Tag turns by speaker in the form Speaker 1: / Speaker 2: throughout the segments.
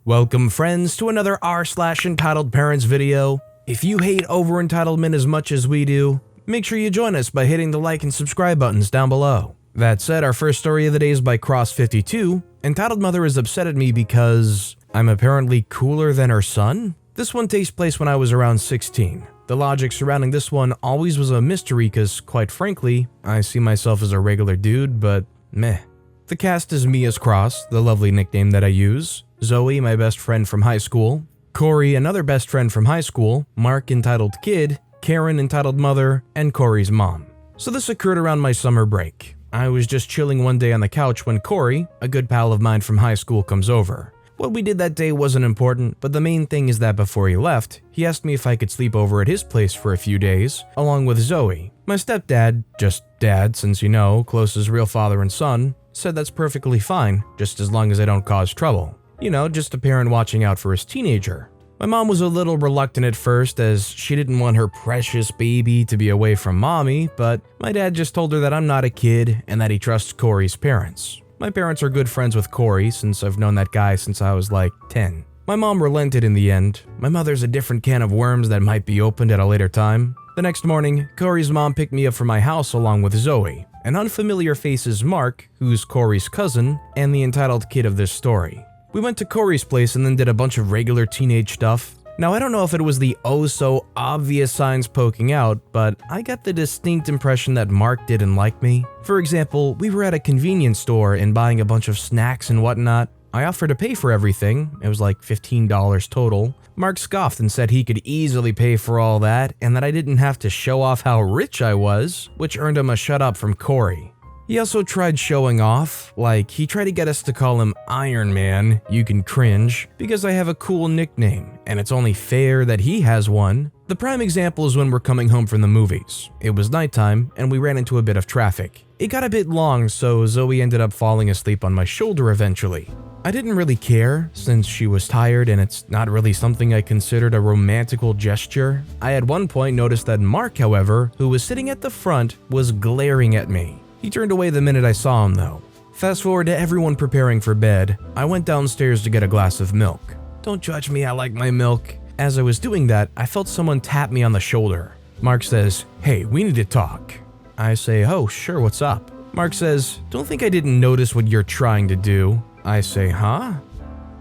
Speaker 1: Welcome friends to another r/entitled parents video. If you hate over-entitlement as much as we do, make sure you join us by hitting the like and subscribe buttons down below. That said, our first story of the day is by Cross52. Entitled Mother is upset at me because I'm apparently cooler than her son? This one takes place when I was around 16. The logic surrounding this one always was a mystery because, quite frankly, I see myself as a regular dude, but meh. The cast is me as Cross, the lovely nickname that I use, Zoe, my best friend from high school, Corey, another best friend from high school, Mark, entitled kid, Karen, entitled mother, and Corey's mom. So this occurred around my summer break. I was just chilling one day on the couch when Corey, a good pal of mine from high school, comes over. What we did that day wasn't important, but the main thing is that before he left, he asked me if I could sleep over at his place for a few days, along with Zoe. My stepdad, just dad since you know, close as real father and son, said that's perfectly fine, just as long as I don't cause trouble. You know, just a parent watching out for his teenager. My mom was a little reluctant at first as she didn't want her precious baby to be away from mommy, but my dad just told her that I'm not a kid and that he trusts Corey's parents. My parents are good friends with Corey since I've known that guy since I was like 10. My mom relented in the end. My mother's a different can of worms that might be opened at a later time. The next morning, Corey's mom picked me up from my house along with Zoe. An unfamiliar face is Mark, who's Corey's cousin, and the entitled kid of this story. We went to Corey's place and then did a bunch of regular teenage stuff. Now I don't know if it was the oh-so-obvious signs poking out, but I got the distinct impression that Mark didn't like me. For example, we were at a convenience store and buying a bunch of snacks and whatnot. I offered to pay for everything, it was like $15 total. Mark scoffed and said he could easily pay for all that and that I didn't have to show off how rich I was, which earned him a shut up from Corey. He also tried showing off, like he tried to get us to call him Iron Man, you can cringe, because I have a cool nickname, and it's only fair that he has one. The prime example is when we're coming home from the movies. It was nighttime, and we ran into a bit of traffic. It got a bit long, so Zoe ended up falling asleep on my shoulder eventually. I didn't really care, since she was tired and it's not really something I considered a romantical gesture. I at one point noticed that Mark, however, who was sitting at the front, was glaring at me. He turned away the minute I saw him though. Fast forward to everyone preparing for bed, I went downstairs to get a glass of milk. Don't judge me, I like my milk. As I was doing that, I felt someone tap me on the shoulder. Mark says, "Hey, we need to talk." I say, "Oh, sure, what's up?" Mark says, "Don't think I didn't notice what you're trying to do." I say, "Huh?"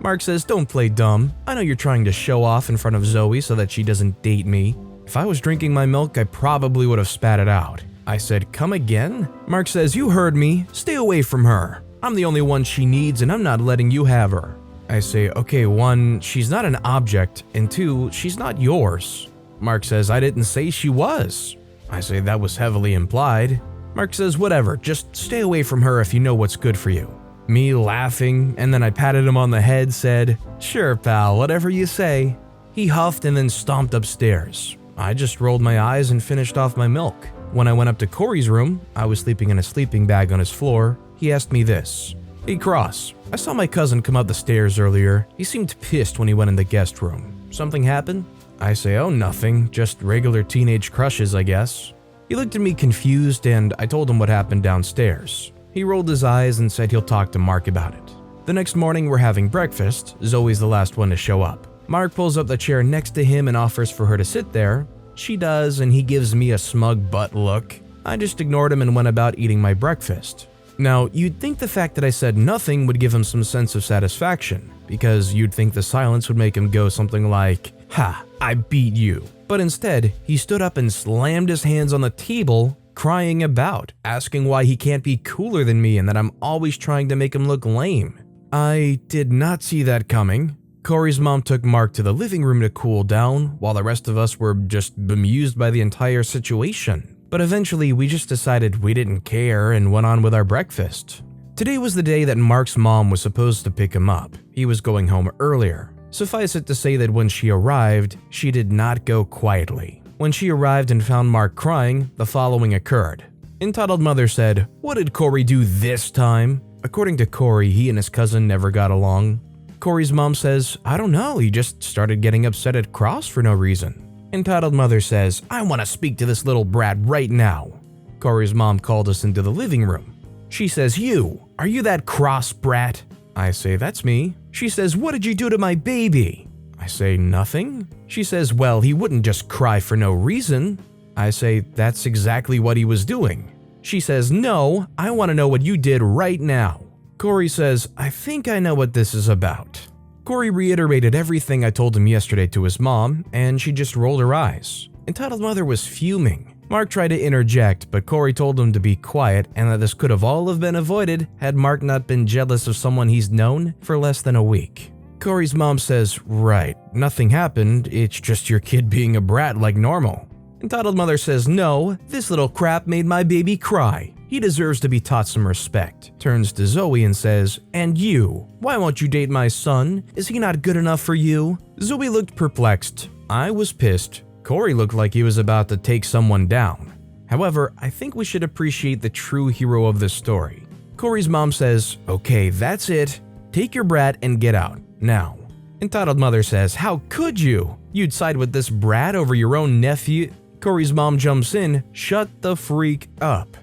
Speaker 1: Mark says, "Don't play dumb. I know you're trying to show off in front of Zoe so that she doesn't date me." If I was drinking my milk, I probably would have spat it out. I said, "Come again?" Mark says, "You heard me. Stay away from her. I'm the only one she needs and I'm not letting you have her." I say, "Okay, one, she's not an object, and two, she's not yours." Mark says, "I didn't say she was." I say, "That was heavily implied." Mark says, "Whatever, just stay away from her if you know what's good for you." Me laughing, and then I patted him on the head, said, "Sure, pal, whatever you say." He huffed and then stomped upstairs. I just rolled my eyes and finished off my milk. When I went up to Corey's room, I was sleeping in a sleeping bag on his floor, he asked me this. "Hey Cross, I saw my cousin come up the stairs earlier. He seemed pissed when he went in the guest room. Something happened?" I say, "Oh, nothing, just regular teenage crushes, I guess." He looked at me confused and I told him what happened downstairs. He rolled his eyes and said he'll talk to Mark about it. The next morning we're having breakfast. Zoe's the last one to show up. Mark pulls up the chair next to him and offers for her to sit there. She does, and he gives me a smug butt look. I just ignored him and went about eating my breakfast. Now, you'd think the fact that I said nothing would give him some sense of satisfaction, because you'd think the silence would make him go something like, "Ha, I beat you." But instead, he stood up and slammed his hands on the table, crying about, asking why he can't be cooler than me and that I'm always trying to make him look lame. I did not see that coming. Corey's mom took Mark to the living room to cool down, while the rest of us were just bemused by the entire situation. But eventually, we just decided we didn't care and went on with our breakfast. Today was the day that Mark's mom was supposed to pick him up. He was going home earlier. Suffice it to say that when she arrived, she did not go quietly. When she arrived and found Mark crying, the following occurred. Entitled Mother said, "What did Corey do this time?" According to Corey, he and his cousin never got along. Corey's mom says, "I don't know, he just started getting upset at Cross for no reason." Entitled Mother says, "I want to speak to this little brat right now." Corey's mom called us into the living room. She says, "You, are you that Cross brat?" I say, "That's me." She says, "What did you do to my baby?" I say, "Nothing." She says, "Well, he wouldn't just cry for no reason." I say, "That's exactly what he was doing." She says, "No, I want to know what you did right now." Corey says, "I think I know what this is about." Corey reiterated everything I told him yesterday to his mom, and she just rolled her eyes. Entitled Mother was fuming. Mark tried to interject, but Corey told him to be quiet and that this could have all have been avoided had Mark not been jealous of someone he's known for less than a week. Corey's mom says, "Right, nothing happened, it's just your kid being a brat like normal." Entitled Mother says, "No, this little crap made my baby cry. He deserves to be taught some respect." Turns to Zoe and says, "And you, why won't you date my son? Is he not good enough for you?" Zoe looked perplexed. I was pissed. Corey looked like he was about to take someone down. However, I think we should appreciate the true hero of this story. Corey's mom says, "Okay, that's it. Take your brat and get out, now." Entitled Mother says, "How could you? You'd side with this brat over your own nephew?" Corey's mom jumps in, "Shut the freak up."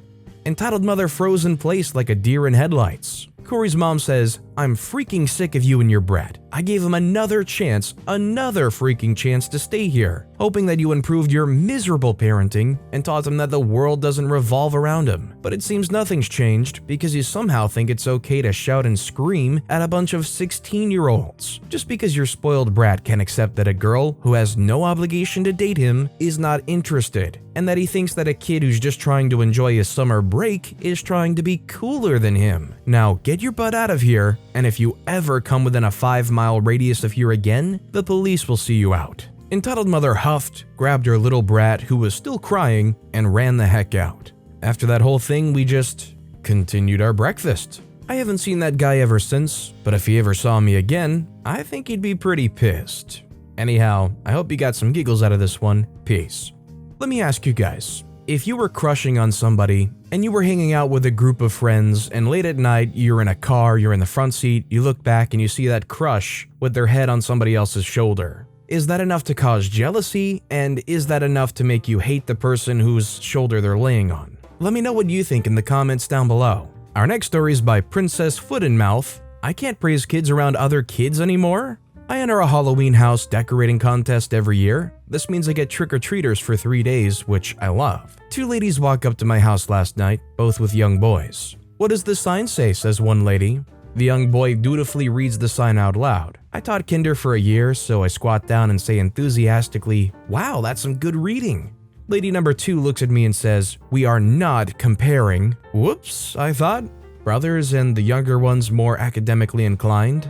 Speaker 1: Entitled Mother froze in place like a deer in headlights. Corey's mom says, "I'm freaking sick of you and your brat. I gave him another freaking chance to stay here, hoping that you improved your miserable parenting and taught him that the world doesn't revolve around him. But it seems nothing's changed because you somehow think it's okay to shout and scream at a bunch of 16-year-olds. Just because your spoiled brat can accept that a girl who has no obligation to date him is not interested, and that he thinks that a kid who's just trying to enjoy his summer break is trying to be cooler than him. Now get your butt out of here, and if you ever come within a 5-mile radius of here again, the police will see you out." Entitled Mother huffed, grabbed her little brat who was still crying, and ran the heck out. After that whole thing, we just continued our breakfast. I haven't seen that guy ever since, but if he ever saw me again, I think he'd be pretty pissed. Anyhow, I hope you got some giggles out of this one. Peace. Let me ask you guys, if you were crushing on somebody and you were hanging out with a group of friends and late at night you're in a car, you're in the front seat, you look back and you see that crush with their head on somebody else's shoulder, is that enough to cause jealousy, and is that enough to make you hate the person whose shoulder they're laying on? Let me know what you think in the comments down below. Our next story is by Princess Foot and Mouth. I can't praise kids around other kids anymore. I enter a Halloween house decorating contest every year. This means I get trick-or-treaters for 3 days, which I love. 2 ladies walk up to my house last night, both with young boys. "What does the sign say?" says one lady. The young boy dutifully reads the sign out loud. I taught kinder for a year, so I squat down and say enthusiastically, "Wow, that's some good reading." Lady number 2 looks at me and says, "We are not comparing." Whoops, I thought. Brothers and the younger one's more academically inclined?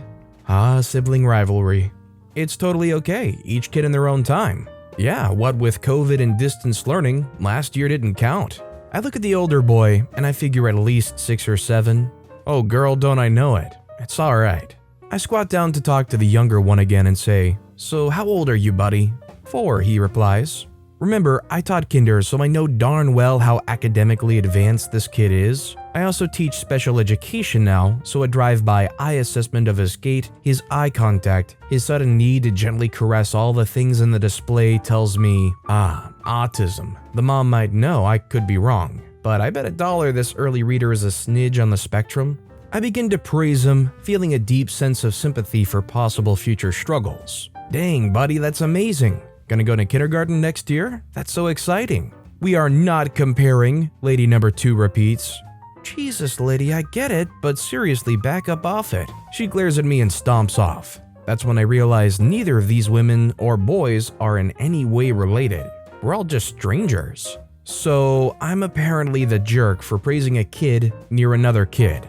Speaker 1: Ah, sibling rivalry. It's totally okay, each kid in their own time. Yeah, what with COVID and distance learning, last year didn't count. I look at the older boy, and I figure at least 6 or 7. Oh girl, don't I know it. It's alright. I squat down to talk to the younger one again and say, "So how old are you, buddy?" 4, he replies. Remember, I taught kinder, so I know darn well how academically advanced this kid is. I also teach special education now, so a drive-by eye assessment of his gait, his eye contact, his sudden need to gently caress all the things in the display tells me, autism. The mom might know, I could be wrong, but I bet $1 this early reader is a smidge on the spectrum. I begin to praise him, feeling a deep sense of sympathy for possible future struggles. Dang, buddy, that's amazing. Gonna go to kindergarten next year? That's so exciting. "We are not comparing," lady number 2 repeats. Jesus, lady, I get it, but seriously, back up off it. She glares at me and stomps off. That's when I realize neither of these women or boys are in any way related. We're all just strangers. So I'm apparently the jerk for praising a kid near another kid.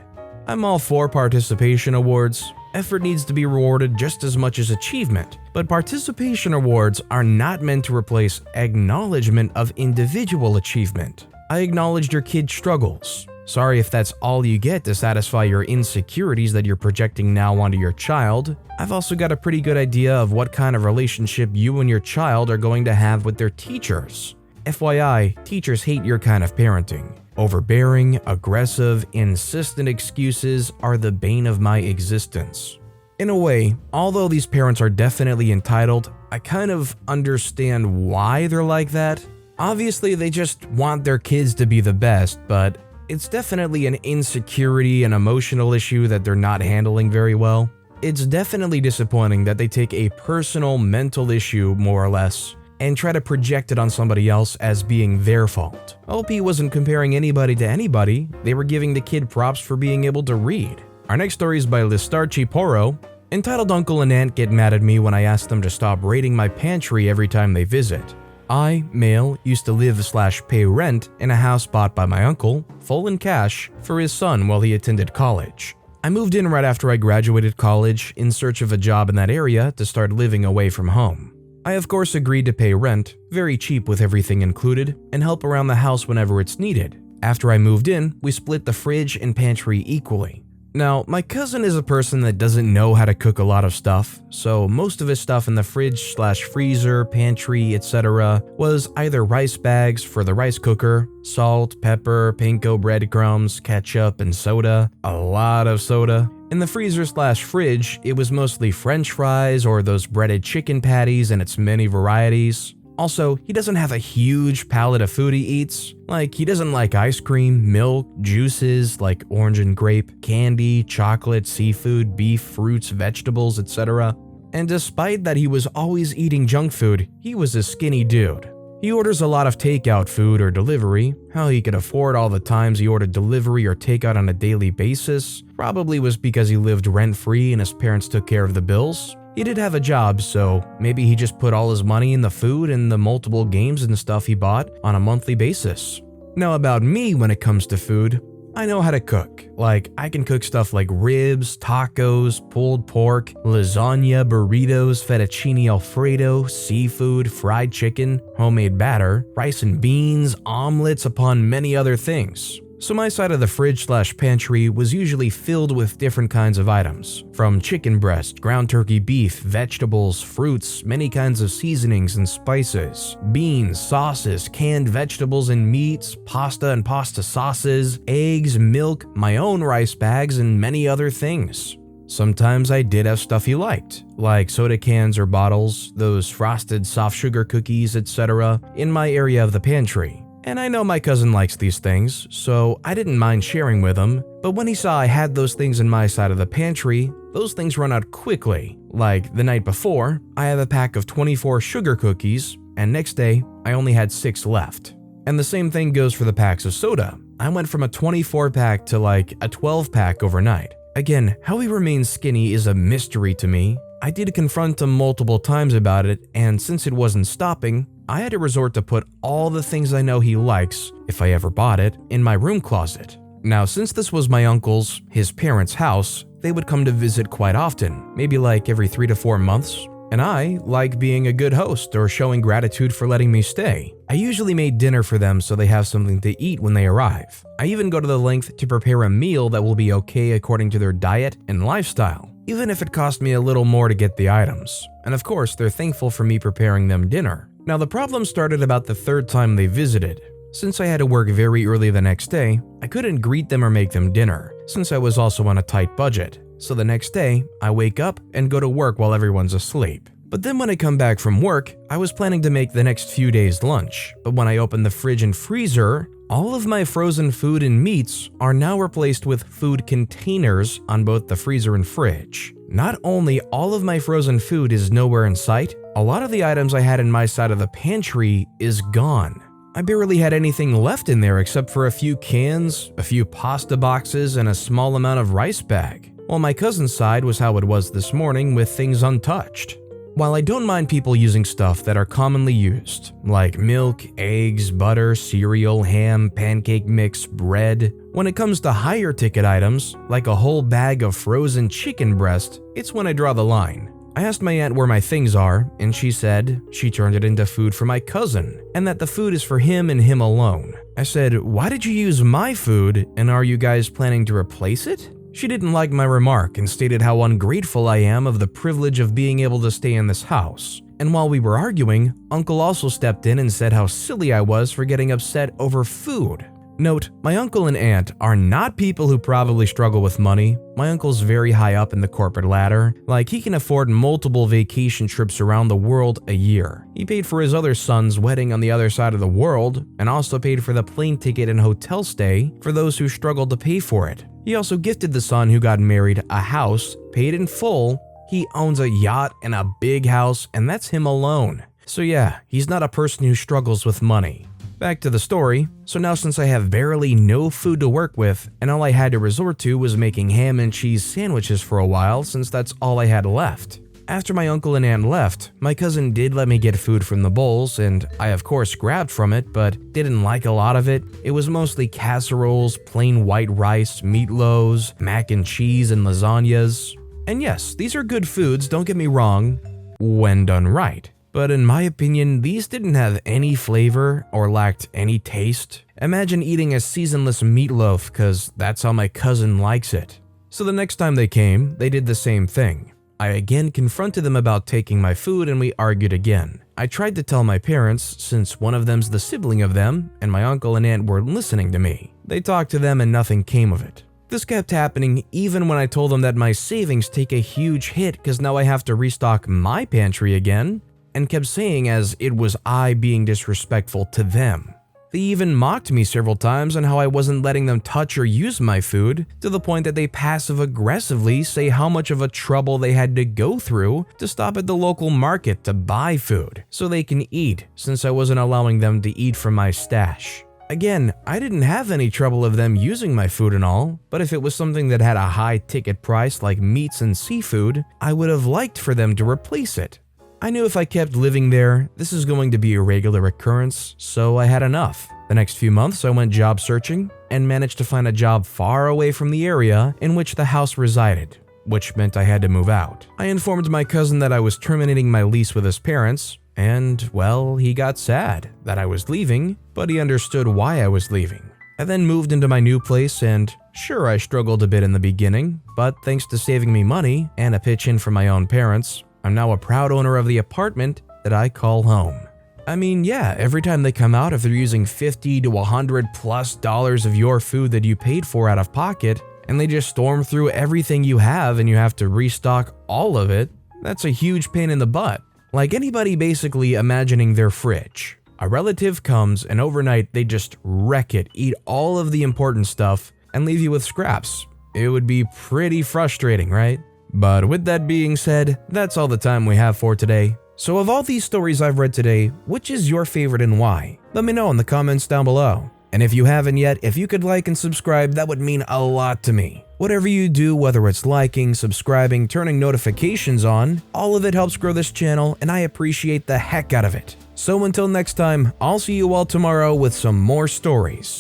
Speaker 1: I'm all for participation awards. Effort needs to be rewarded just as much as achievement, but participation awards are not meant to replace acknowledgement of individual achievement. I acknowledged your kid's struggles. Sorry if that's all you get to satisfy your insecurities that you're projecting now onto your child. I've also got a pretty good idea of what kind of relationship you and your child are going to have with their teachers. FYI, teachers hate your kind of parenting. Overbearing, aggressive, insistent excuses are the bane of my existence. In a way, although these parents are definitely entitled, I kind of understand why they're like that. Obviously, they just want their kids to be the best, but it's definitely an insecurity and emotional issue that they're not handling very well. It's definitely disappointing that they take a personal mental issue, more or less, and try to project it on somebody else as being their fault. OP wasn't comparing anybody to anybody, they were giving the kid props for being able to read. Our next story is by Listarchi Poro, entitled Uncle and Aunt Get Mad at Me When I Ask Them to Stop Raiding My Pantry Every Time They Visit. I, male, used to live/pay rent in a house bought by my uncle, full in cash, for his son while he attended college. I moved in right after I graduated college in search of a job in that area to start living away from home. I of course agreed to pay rent, very cheap with everything included, and help around the house whenever it's needed. After I moved in, we split the fridge and pantry equally. Now, my cousin is a person that doesn't know how to cook a lot of stuff, so most of his stuff in the fridge/freezer, pantry, etc. was either rice bags for the rice cooker, salt, pepper, panko breadcrumbs, ketchup, and soda. A lot of soda. In the freezer/fridge, it was mostly French fries or those breaded chicken patties and its many varieties. Also, he doesn't have a huge palette of food he eats. Like, he doesn't like ice cream, milk, juices like orange and grape, candy, chocolate, seafood, beef, fruits, vegetables, etc. And despite that he was always eating junk food, he was a skinny dude. He orders a lot of takeout food or delivery. How he could afford all the times he ordered delivery or takeout on a daily basis probably was because he lived rent-free and his parents took care of the bills. He did have a job, so maybe he just put all his money in the food and the multiple games and stuff he bought on a monthly basis. Now about me when it comes to food, I know how to cook. Like, I can cook stuff like ribs, tacos, pulled pork, lasagna, burritos, fettuccine alfredo, seafood, fried chicken, homemade batter, rice and beans, omelets, upon many other things. So my side of the fridge/pantry was usually filled with different kinds of items, from chicken breast, ground turkey beef, vegetables, fruits, many kinds of seasonings and spices, beans, sauces, canned vegetables and meats, pasta and pasta sauces, eggs, milk, my own rice bags, and many other things. Sometimes I did have stuff he liked, like soda cans or bottles, those frosted soft sugar cookies, etc. in my area of the pantry. And I know my cousin likes these things, so I didn't mind sharing with him, but when he saw I had those things in my side of the pantry, those things run out quickly. Like the night before, I have a pack of 24 sugar cookies, and next day, I only had 6 left. And the same thing goes for the packs of soda. I went from a 24 pack to like a 12 pack overnight. Again, how he remains skinny is a mystery to me. I did confront him multiple times about it, and since it wasn't stopping, I had to resort to put all the things I know he likes, if I ever bought it, in my room closet. Now, since this was my uncle's, his parents' house, they would come to visit quite often, maybe like every 3 to 4 months. And I like being a good host or showing gratitude for letting me stay. I usually made dinner for them so they have something to eat when they arrive. I even go to the length to prepare a meal that will be okay according to their diet and lifestyle, even if it cost me a little more to get the items. And of course, they're thankful for me preparing them dinner. Now, the problem started about the 3rd time they visited. Since I had to work very early the next day, I couldn't greet them or make them dinner, since I was also on a tight budget. So the next day, I wake up and go to work while everyone's asleep. But then when I come back from work, I was planning to make the next few days lunch. But when I open the fridge and freezer, all of my frozen food and meats are now replaced with food containers on both the freezer and fridge. Not only all of my frozen food is nowhere in sight, a lot of the items I had in my side of the pantry is gone. I barely had anything left in there except for a few cans, a few pasta boxes, and a small amount of rice bag, while my cousin's side was how it was this morning with things untouched. While I don't mind people using stuff that are commonly used, like milk, eggs, butter, cereal, ham, pancake mix, bread, when it comes to higher ticket items, like a whole bag of frozen chicken breast, it's when I draw the line. I asked my aunt where my things are, and she said she turned it into food for my cousin, and that the food is for him and him alone. I said, "Why did you use my food, and are you guys planning to replace it?" She didn't like my remark and stated how ungrateful I am of the privilege of being able to stay in this house. And while we were arguing, Uncle also stepped in and said how silly I was for getting upset over food. Note, my uncle and aunt are not people who probably struggle with money. My uncle's very high up in the corporate ladder, like he can afford multiple vacation trips around the world a year. He paid for his other son's wedding on the other side of the world, and also paid for the plane ticket and hotel stay for those who struggled to pay for it. He also gifted the son who got married a house, paid in full. He owns a yacht and a big house, and that's him alone. So yeah, he's not a person who struggles with money. Back to the story. So now since I have barely no food to work with, and all I had to resort to was making ham and cheese sandwiches for a while since that's all I had left. After my uncle and aunt left, my cousin did let me get food from the bowls, and I of course grabbed from it, but didn't like a lot of it. It was mostly casseroles, plain white rice, meatloaves, mac and cheese, and lasagnas. And yes, these are good foods, don't get me wrong, when done right. But in my opinion, these didn't have any flavor or lacked any taste. Imagine eating a seasonless meatloaf, cause that's how my cousin likes it. So the next time they came, they did the same thing. I again confronted them about taking my food and we argued again. I tried to tell my parents, since one of them's the sibling of them, and my uncle and aunt weren't listening to me. They talked to them and nothing came of it. This kept happening even when I told them that my savings take a huge hit cause now I have to restock my pantry again, and kept saying as it was I being disrespectful to them. They even mocked me several times on how I wasn't letting them touch or use my food, to the point that they passive-aggressively say how much of a trouble they had to go through to stop at the local market to buy food, so they can eat, since I wasn't allowing them to eat from my stash. Again, I didn't have any trouble of them using my food and all, but if it was something that had a high ticket price like meats and seafood, I would have liked for them to replace it. I knew if I kept living there, this is going to be a regular occurrence, so I had enough. The next few months I went job searching and managed to find a job far away from the area in which the house resided, which meant I had to move out. I informed my cousin that I was terminating my lease with his parents, and well, he got sad that I was leaving, but he understood why I was leaving. I then moved into my new place and sure, I struggled a bit in the beginning, but thanks to saving me money and a pitch in from my own parents, I'm now a proud owner of the apartment that I call home. I mean, yeah, every time they come out, if they're using $50 to $100+ of your food that you paid for out of pocket, and they just storm through everything you have and you have to restock all of it, that's a huge pain in the butt. Like anybody basically imagining their fridge. A relative comes and overnight they just wreck it, eat all of the important stuff, and leave you with scraps. It would be pretty frustrating, right? But with that being said, that's all the time we have for today. So of all these stories I've read today, which is your favorite and why? Let me know in the comments down below. And if you haven't yet, if you could like and subscribe, that would mean a lot to me. Whatever you do, whether it's liking, subscribing, turning notifications on, all of it helps grow this channel and I appreciate the heck out of it. So until next time, I'll see you all tomorrow with some more stories.